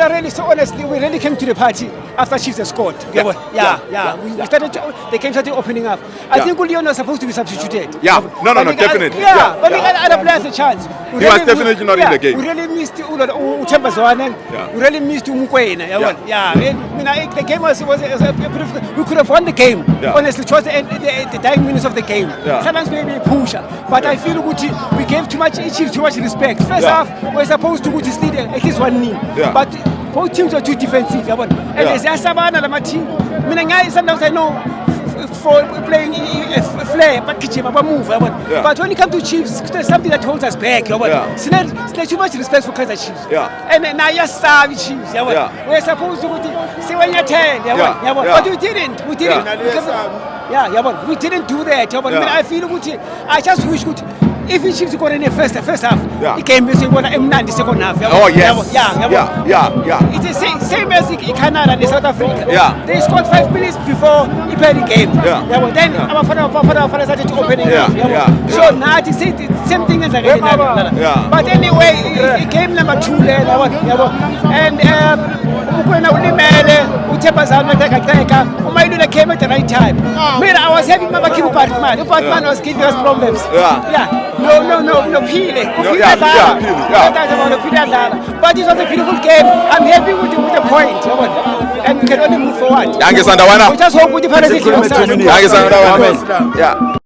mean, really, so honestly, we really came to the party after Chiefs had scored. We started. The game started opening up. I think Leon was supposed to be substituted. Yeah, no, definitely. But we got other players a chance. He was definitely not in the game. We really missed Uchembazwane. We really missed Umukwena. The game was we could have won the game. Honestly, towards the dying minutes of the game. Sometimes maybe a pusher, but I feel we gave too much respect. First half, we're supposed to lead at least 1-0, but both teams were too defensive. And there's Asabana and team. Sometimes I know for playing flair, but move. But when it comes to Chiefs, there's something that holds us back. There's too much respect for Kaizer Chiefs. And now you're starving Chiefs. We're supposed to say when you're 10. But we didn't. We didn't do that. I mean, I feel I just wish if the Chiefs got in the first half, it came missing one the second half. Oh yes. It's the same as Canada and South Africa. They scored 5 minutes before he played the game. Then our father started to open it. So now it's the same thing as again. But anyway, it came number 2 there. And Umayilula came at the right time. I was having my Batman was giving us problems. No, Pile. But it was a beautiful game. I'm happy with the point. And we can only move forward. We just hope with the